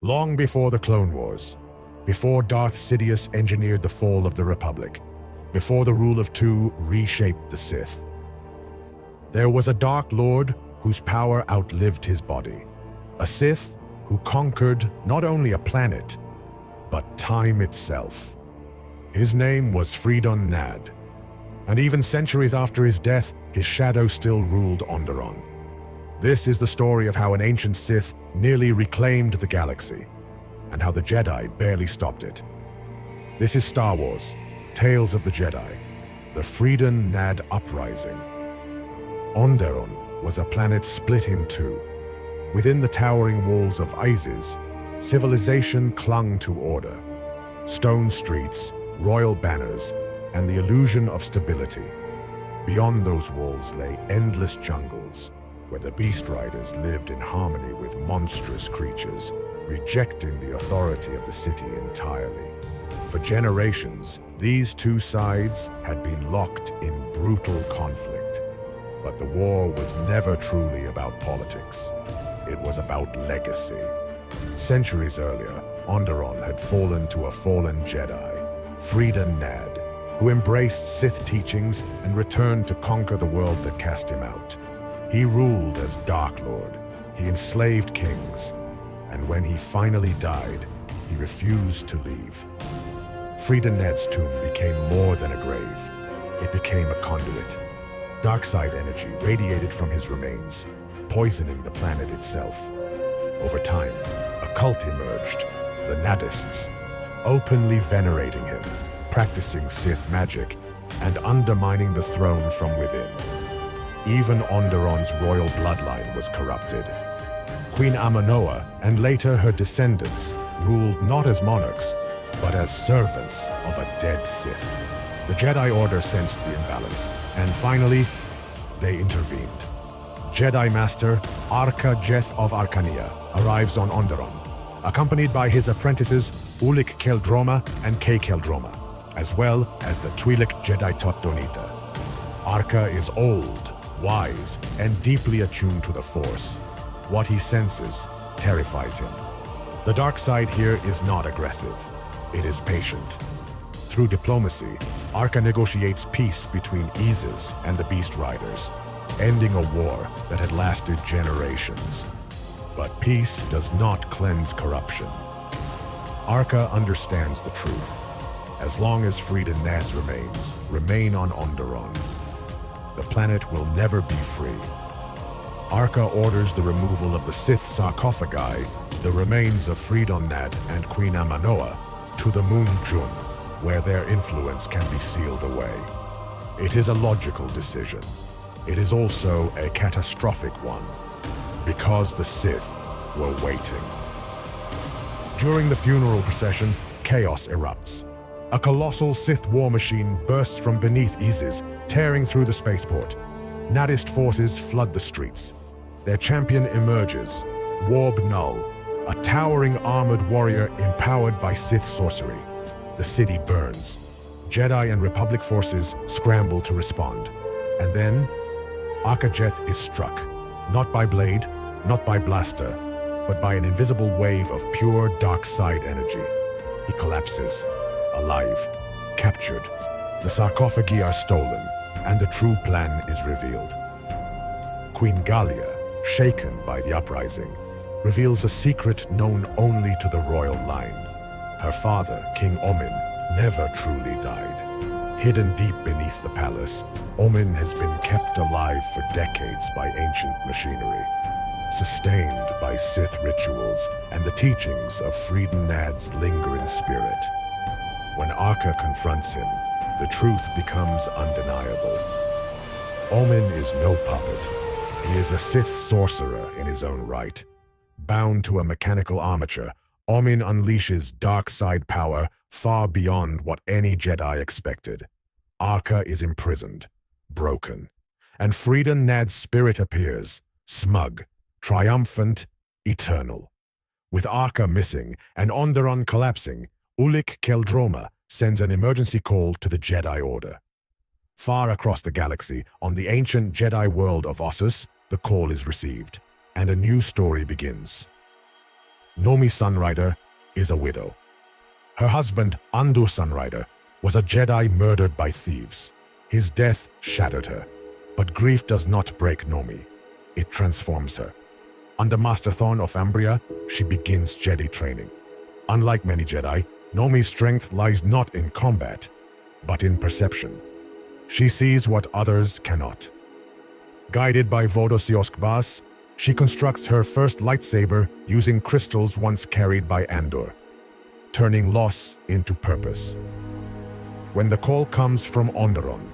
long before the Clone Wars, before Darth Sidious engineered the fall of the Republic, before the Rule of Two reshaped the Sith. There was a Dark Lord whose power outlived his body, a Sith who conquered not only a planet, but time itself. His name was Freedon Nadd, and even centuries after his death, his shadow still ruled Onderon. This is the story of how an ancient Sith nearly reclaimed the galaxy, and how the Jedi barely stopped it. This is Star Wars, Tales of the Jedi, the Freedon Nadd Uprising. Onderon was a planet split in two. Within the towering walls of Isis, civilization clung to order. Stone streets, royal banners, and the illusion of stability. Beyond those walls lay endless jungles, where the beast riders lived in harmony with monstrous creatures, rejecting the authority of the city entirely. For generations, these two sides had been locked in brutal conflict. But the war was never truly about politics. It was about legacy. Centuries earlier, Onderon had fallen to a fallen Jedi, Freedon Nadd, who embraced Sith teachings and returned to conquer the world that cast him out. He ruled as Dark Lord. He enslaved kings. And when he finally died, he refused to leave. Freedon Nadd's tomb became more than a grave. It became a conduit. Darkside energy radiated from his remains, poisoning the planet itself. Over time, a cult emerged, the Naddists, openly venerating him, practicing Sith magic, and undermining the throne from within. Even Onderon's royal bloodline was corrupted. Queen Aminoa and later her descendants ruled not as monarchs, but as servants of a dead Sith. The Jedi Order sensed the imbalance, and finally, they intervened. Jedi Master Arca Jeth of Arcania arrives on Onderon, accompanied by his apprentices Ulic Qel-Droma and Qel-Droma, as well as the Twi'lek Jedi Tot'Donita. Arca is old, wise, and deeply attuned to the Force. What he senses terrifies him. The dark side here is not aggressive. It is patient. Through diplomacy, Arca negotiates peace between Isis and the Beast Riders, ending a war that had lasted generations. But peace does not cleanse corruption. Arca understands the truth. As long as Freedon Nadd's remains remain on Onderon, the planet will never be free. Arca orders the removal of the Sith sarcophagi, the remains of Freedon Nadd and Queen Aminoa, to the Moon Jun, where their influence can be sealed away. It is a logical decision. It is also a catastrophic one, because the Sith were waiting. During the funeral procession, chaos erupts. A colossal Sith war machine bursts from beneath Isis, tearing through the spaceport. Naddist forces flood the streets. Their champion emerges, Warb Null, a towering armored warrior empowered by Sith sorcery. The city burns. Jedi and Republic forces scramble to respond. And then, Arca Jeth is struck, not by blade, not by blaster, but by an invisible wave of pure dark side energy. He collapses, alive, captured. The sarcophagi are stolen, and the true plan is revealed. Queen Gallia, shaken by the uprising, reveals a secret known only to the royal line. Her father, King Ommin, never truly died. Hidden deep beneath the palace, Ommin has been kept alive for decades by ancient machinery, sustained by Sith rituals and the teachings of Freedon Nadd's lingering spirit. When Arca confronts him, the truth becomes undeniable. Ommin is no puppet. He is a Sith sorcerer in his own right. Bound to a mechanical armature, Ommin unleashes dark side power far beyond what any Jedi expected. Arca is imprisoned, broken, and Freedon Nadd's spirit appears, smug, triumphant, eternal. With Arca missing and Onderon collapsing, Ulic Qel-Droma sends an emergency call to the Jedi Order. Far across the galaxy, on the ancient Jedi world of Ossus, the call is received, and a new story begins. Nomi Sunrider is a widow. Her husband, Onderon Sunrider, was a Jedi murdered by thieves. His death shattered her, but grief does not break Nomi. It transforms her. Under Master Thorn of Ambria, she begins Jedi training. Unlike many Jedi, Nomi's strength lies not in combat, but in perception. She sees what others cannot. Guided by Vodosios Kbas, she constructs her first lightsaber using crystals once carried by Andor, turning loss into purpose. When the call comes from Onderon,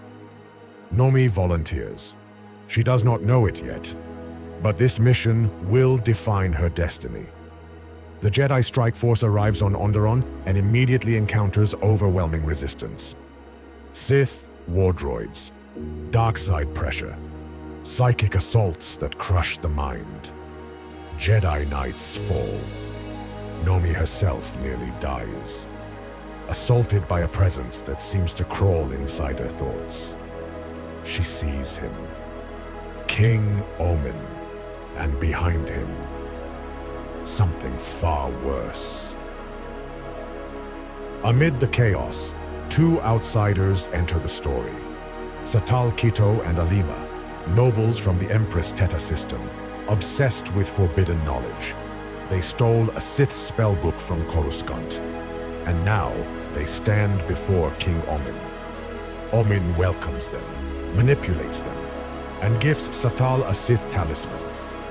Nomi volunteers. She does not know it yet, but this mission will define her destiny. The Jedi Strike Force arrives on Onderon and immediately encounters overwhelming resistance. Sith war droids, dark side pressure, psychic assaults that crush the mind. Jedi Knights fall. Nomi herself nearly dies, assaulted by a presence that seems to crawl inside her thoughts. She sees him, King Ommin, and behind him, something far worse. Amid the chaos, two outsiders enter the story. Satal Keto and Alima, nobles from the Empress Teta system, obsessed with forbidden knowledge. They stole a Sith spellbook from Coruscant, and now they stand before King Ommin. Ommin welcomes them, manipulates them, and gives Satal a Sith talisman,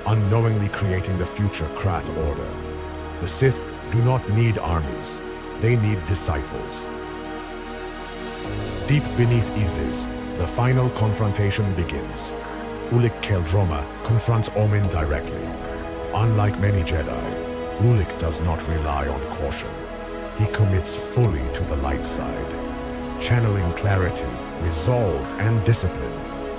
unknowingly creating the future Krath Order. The Sith do not need armies, they need disciples. Deep beneath Isis, the final confrontation begins. Ulic Qel-Droma confronts Ommin directly. Unlike many Jedi, Ulic does not rely on caution. He commits fully to the light side. Channeling clarity, resolve, and discipline,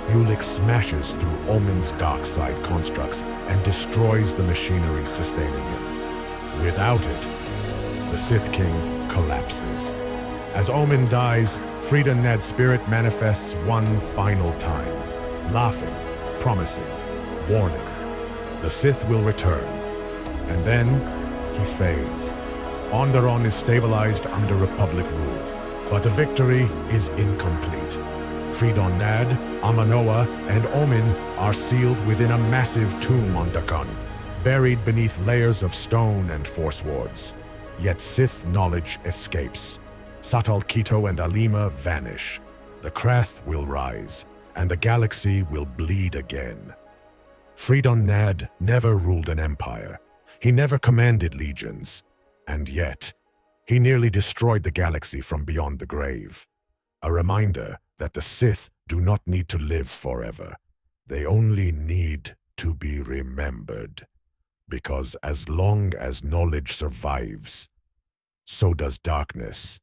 Ulic smashes through Ommin's dark side constructs and destroys the machinery sustaining him. Without it, the Sith King collapses. As Ommin dies, Freedon Nadd's spirit manifests one final time, laughing, promising, warning. The Sith will return, and then he fades. Onderon is stabilized under Republic rule, but the victory is incomplete. Freedon Nadd, Amanoa, and Ommin are sealed within a massive tomb on Dakan, buried beneath layers of stone and force wards. Yet Sith knowledge escapes. Satal Keto and Alima vanish. The Krath will rise, and the galaxy will bleed again. Freedon Nadd never ruled an empire. He never commanded legions. And yet, he nearly destroyed the galaxy from beyond the grave. A reminder that the Sith do not need to live forever. They only need to be remembered. Because as long as knowledge survives, so does darkness.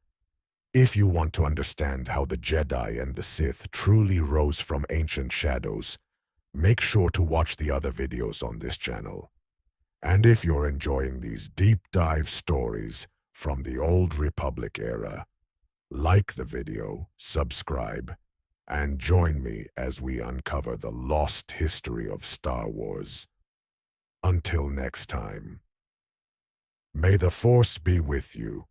If you want to understand how the Jedi and the Sith truly rose from ancient shadows, make sure to watch the other videos on this channel. And if you're enjoying these deep dive stories from the Old Republic era, like the video, subscribe, and join me as we uncover the lost history of Star Wars. Until next time, may the Force be with you.